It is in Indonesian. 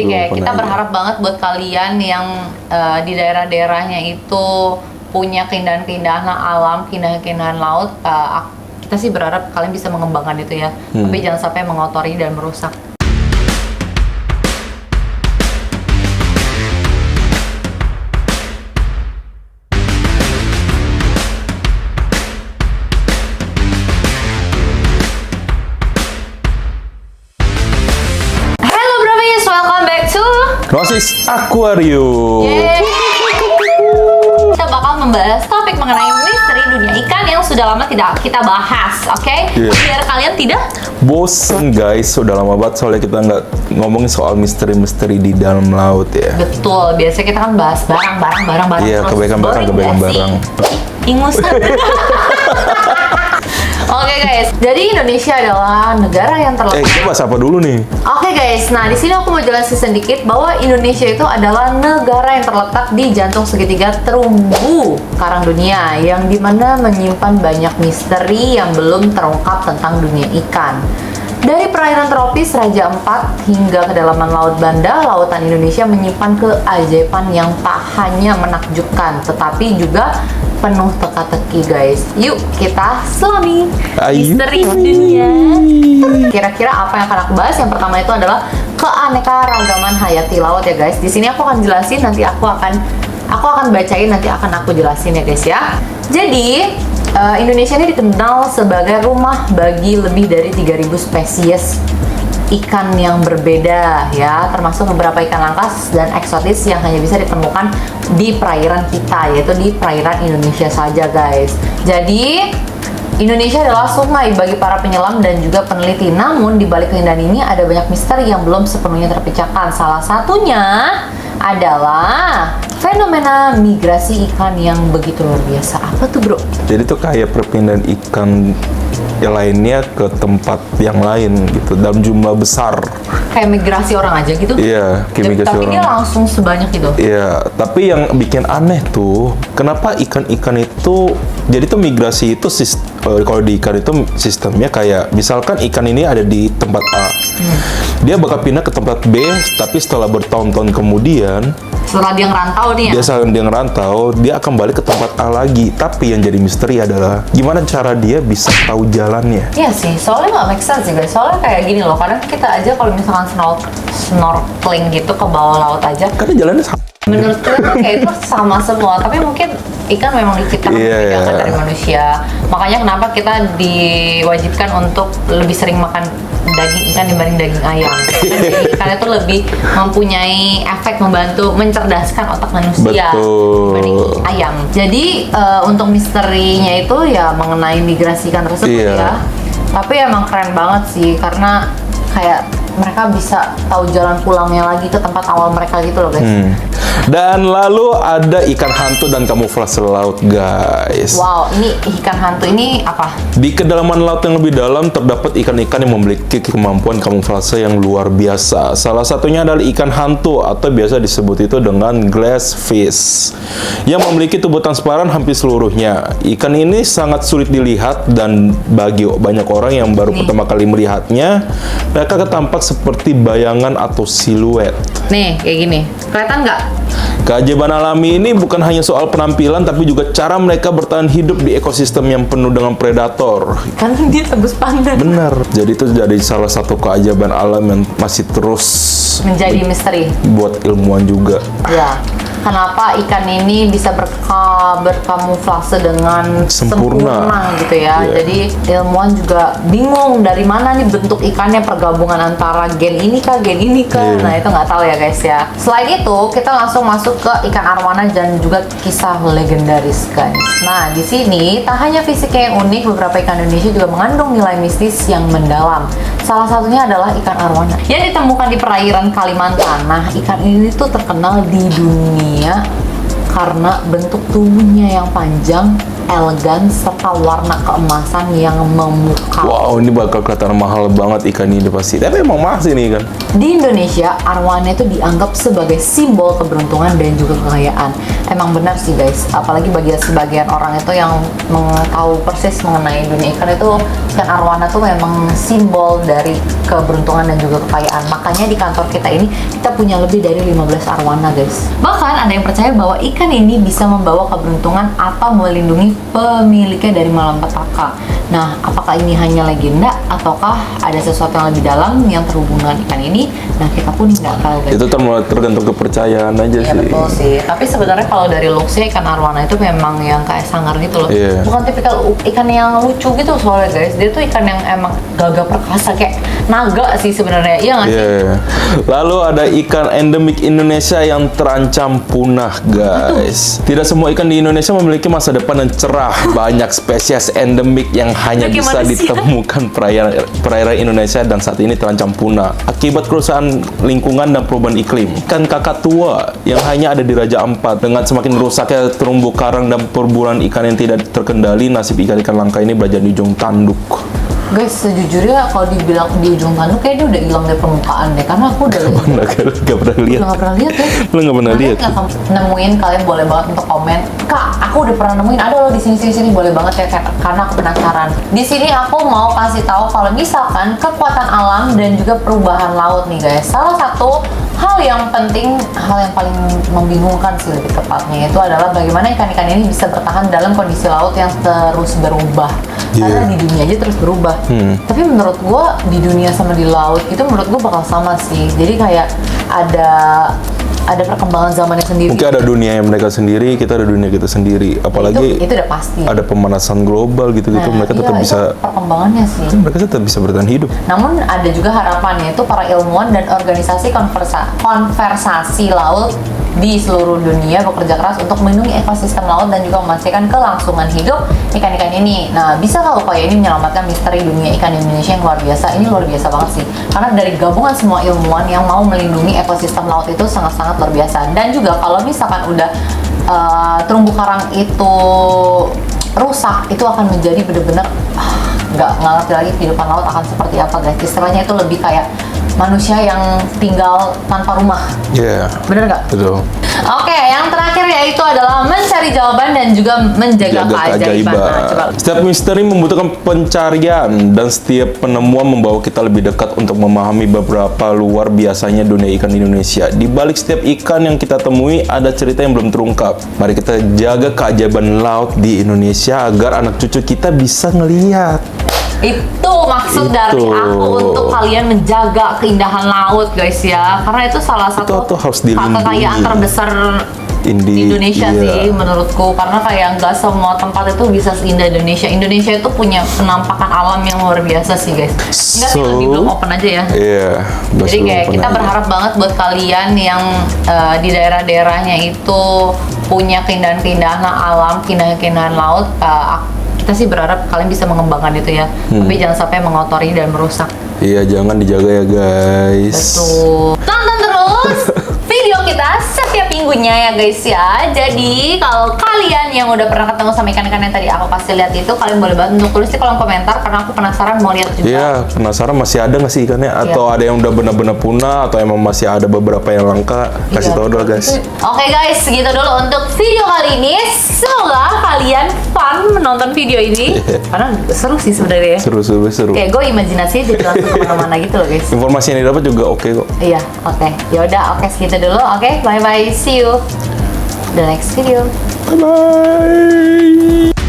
Kayak kita pernah berharap banget buat kalian yang di daerah-daerahnya itu punya keindahan-keindahan alam, keindahan-keindahan laut. Kita sih berharap kalian bisa mengembangkan itu ya. Tapi jangan sampai mengotori dan merusak. Hello Bromis, welcome back to Rosis Aquarium. Yeay. Kita bakal membahas topik mengenai misteri dunia ikan yang sudah lama tidak kita bahas, oke? Iya. Biar kalian tidak Bosen guys, sudah lama banget soalnya kita nggak ngomongin soal misteri-misteri di dalam laut ya. betul. Biasanya kita kan bahas barang. Iya, terus. kebaikan barang, Boring kebaikan nggak barang. sih? Ingusan. Oke guys, jadi Indonesia adalah negara yang terletak. Kita bahas apa dulu nih? Oke guys, nah di sini aku mau jelasin sedikit bahwa Indonesia itu adalah negara yang terletak di jantung segitiga terumbu karang dunia yang dimana menyimpan banyak misteri yang belum terungkap tentang dunia ikan. Dari perairan tropis Raja Ampat hingga kedalaman Laut Banda, lautan Indonesia menyimpan keajaiban yang tak hanya menakjubkan, tetapi juga penuh teka-teki guys. Yuk kita selami Ayo. misteri dunia. Kira-kira apa yang akan aku bahas? Yang pertama itu adalah keanekaragaman hayati laut ya guys. Di sini aku akan jelasin, nanti aku akan bacain, nanti akan aku jelasin ya guys ya. Jadi Indonesia ini dikenal sebagai rumah bagi lebih dari 3.000 spesies ikan yang berbeda ya, termasuk beberapa ikan langka dan eksotis yang hanya bisa ditemukan di perairan kita, yaitu di perairan Indonesia saja guys. Jadi Indonesia adalah sungai bagi para penyelam dan juga peneliti. Namun di balik keindahan ini ada banyak misteri yang belum sepenuhnya terpecahkan. Salah satunya adalah fenomena migrasi ikan yang begitu luar biasa. Apa tuh bro? Jadi tuh kayak perpindahan ikan yang lainnya ke tempat yang lain gitu dalam jumlah besar. Kayak migrasi orang aja gitu? Iya, kayak migrasi Tapi dia orang. langsung sebanyak itu? Iya, tapi yang bikin aneh tuh, kenapa ikan-ikan itu, jadi tuh migrasi itu kalau di ikan itu sistemnya kayak, misalkan ikan ini ada di tempat A, dia bakal pindah ke tempat B, tapi setelah bertahun-tahun kemudian, Setelah dia ngerantau nih ya? dia ngerantau, dia akan balik ke tempat A lagi. Tapi yang jadi misteri adalah, gimana cara dia bisa tahu jalannya? Iya sih, soalnya nggak make sense sih guys. Soalnya kayak gini loh, kadang kita aja kalau misalkan snorkeling gitu ke bawah laut aja, Karena jalannya sama. menurut kita tuh kayak itu sama semua. Tapi mungkin ikan memang diciptakan Iya, membedakan iya. dari manusia. Makanya kenapa kita diwajibkan untuk lebih sering makan daging ikan dibanding daging ayam. Jadi ikan itu lebih mempunyai efek membantu mencerdaskan otak manusia Betul. dibanding ayam. Jadi untuk misterinya itu ya mengenai migrasi ikan tersebut Iya. ya. Tapi emang keren banget sih karena kayak mereka bisa tahu jalan pulangnya lagi ke tempat awal mereka gitu loh guys. Dan lalu ada ikan hantu dan kamuflase laut, guys. Wow, ini ikan hantu ini apa? Di kedalaman laut yang lebih dalam terdapat ikan-ikan yang memiliki kemampuan kamuflase yang luar biasa. Salah satunya adalah ikan hantu atau biasa disebut itu dengan glassfish yang memiliki tubuh transparan hampir seluruhnya. Ikan ini sangat sulit dilihat dan bagi banyak orang yang baru pertama kali melihatnya, mereka tampak seperti bayangan atau siluet. Nih, kayak gini. Kelihatan nggak? Keajaiban alami ini bukan hanya soal penampilan, tapi juga cara mereka bertahan hidup di ekosistem yang penuh dengan predator. Kan dia tembus pandang. Benar. Jadi itu jadi salah satu keajaiban alam yang masih terus Menjadi misteri. buat ilmuwan juga. Ya. Kenapa ikan ini bisa berkamuflase dengan Sempurna. gitu ya. Iya. Jadi ilmuwan juga bingung dari mana nih bentuk ikannya, pergabungan antara gen ini kah, gen ini kah. Iya. Nah, itu nggak tahu ya guys ya. Selain itu, kita langsung masuk ke ikan arwana dan juga kisah legendaris guys. Nah, di sini tak hanya fisiknya yang unik, beberapa ikan Indonesia juga mengandung nilai mistis yang mendalam. Salah satunya adalah ikan arwana yang ditemukan di perairan Kalimantan. Nah, ikan ini tuh terkenal di dunia karena bentuk tubuhnya yang panjang elegan serta warna keemasan yang memukau. Wow, ini bakal kelihatan mahal banget ikan ini pasti. Tapi emang mahal sih ini kan. Di Indonesia, arwana itu dianggap sebagai simbol keberuntungan dan juga kekayaan. Emang benar sih guys, apalagi bagi sebagian orang itu yang tahu persis mengenai dunia ikan itu, ikan arwana tuh memang simbol dari keberuntungan dan juga kekayaan. Makanya di kantor kita ini, kita punya lebih dari 15 arwana guys. Bahkan ada yang percaya bahwa ikan ini bisa membawa keberuntungan atau melindungi pemiliknya dari malapetaka. Nah, apakah ini hanya legenda ataukah ada sesuatu yang lebih dalam yang terhubung dengan ikan ini? Nah, kita pun nggak tahu guys. Itu tergantung kepercayaan aja Iya sih. betul sih. Tapi sebenarnya kalau dari looks-nya ikan arwana itu memang yang kayak sangar gitu loh. Iya. Bukan tipikal ikan yang lucu gitu soalnya guys. Dia tuh ikan yang emang gagah perkasa kayak naga sih sebenarnya. Iya nggak sih? Iya. Lalu ada ikan endemik Indonesia yang terancam punah, guys. Tidak semua ikan di Indonesia memiliki masa depan yang cerah. Banyak spesies endemik yang hanya Kayak bisa manusia. ditemukan perairan Indonesia dan saat ini terancam punah akibat kerusakan lingkungan dan perubahan iklim. Ikan kakak tua yang hanya ada di Raja Ampat dengan semakin rusaknya terumbu karang dan perburuan ikan yang tidak terkendali, nasib ikan-ikan langka ini berada di ujung tanduk. Guys, sejujurnya kalau dibilang di ujung tanduk kayaknya dia udah hilang dari permukaan deh. Karena aku udah Gak pernah lihat. nggak pernah lihat ya. Lo gak pernah lihat? Nggak kamu nemuin, kalian boleh banget untuk komen. Kak, aku udah pernah nemuin. Ada loh di sini boleh banget ya karena aku penasaran. Di sini aku mau kasih tahu kalau misalkan kekuatan alam dan juga perubahan laut nih guys. Salah satu hal yang penting, hal yang paling membingungkan sih lebih tepatnya itu adalah bagaimana ikan-ikan ini bisa bertahan dalam kondisi laut yang terus berubah. Karena Iya. di dunia aja terus berubah. Tapi menurut gua di dunia sama di laut itu menurut gua bakal sama sih. Jadi kayak ada perkembangan zamannya sendiri. Mungkin ada dunia yang mereka sendiri, kita ada dunia kita sendiri. Apalagi itu udah pasti. ada pemanasan global gitu-gitu, Nah, mereka tetap iya, bisa itu perkembangannya sih. mereka tetap bisa bertahan hidup. Namun ada juga harapannya itu para ilmuwan dan organisasi konversasi laut di seluruh dunia bekerja keras untuk melindungi ekosistem laut dan juga memastikan kelangsungan hidup ikan-ikan ini. Nah, bisa nggak upaya ini menyelamatkan misteri dunia ikan Indonesia yang luar biasa? Ini luar biasa banget sih. Karena dari gabungan semua ilmuwan yang mau melindungi ekosistem laut itu sangat-sangat luar biasa. Dan juga kalau misalkan udah terumbu karang itu rusak, itu akan menjadi bener-bener nggak ngerti lagi kehidupan laut akan seperti apa guys. Istilahnya itu lebih kayak manusia yang tinggal tanpa rumah. Iya. Bener nggak? Betul. Oke, yang terakhir yaitu adalah mencari jawaban dan juga menjaga keajaiban. Nah, coba. Setiap misteri membutuhkan pencarian dan setiap penemuan membawa kita lebih dekat untuk memahami beberapa luar biasanya dunia ikan Indonesia. Di balik setiap ikan yang kita temui ada cerita yang belum terungkap. Mari kita jaga keajaiban laut di Indonesia agar anak cucu kita bisa ngeliat. Itu maksud dari Itu. aku untuk kalian menjaga keindahan laut guys ya. Karena itu salah satu Itu harus dilindungi. kekayaan terbesar di Indonesia iya. sih menurutku. Karena kayak nggak semua tempat itu bisa seindah Indonesia. Indonesia itu punya penampakan alam yang luar biasa sih guys. Enggak sih, lebih belum open aja ya. Iya. Jadi kayak kita berharap banget buat kalian yang di daerah-daerahnya itu punya keindahan-keindahan alam, keindahan-keindahan laut. Kita sih berharap kalian bisa mengembangkan itu ya. Tapi jangan sampai mengotori dan merusak. Iya, jangan dijaga ya guys. Betul. Tonton terus video kita setiap minggunya ya guys ya. Jadi kalau kalian yang udah pernah ketemu sama ikan-ikan yang tadi aku kasih lihat itu, kalian boleh banget untuk tulis di kolom komentar karena aku penasaran mau lihat juga. Iya, penasaran masih ada nggak sih ikannya? Atau ada yang udah benar-benar punah? Atau emang masih ada beberapa yang langka? Kasih Iya, tahu dulu guys. Oke guys, segitu dulu untuk video kali ini. Semoga kalian fun menonton video ini karena seru sih sebenarnya ya. Seru. Kayak gue imajinasinya jadi langsung kemana-mana gitu loh guys. Informasi yang didapat juga oke kok. Iya, oke. Yaudah, oke segitu dulu. Oke, bye bye. See you the next video. Bye bye.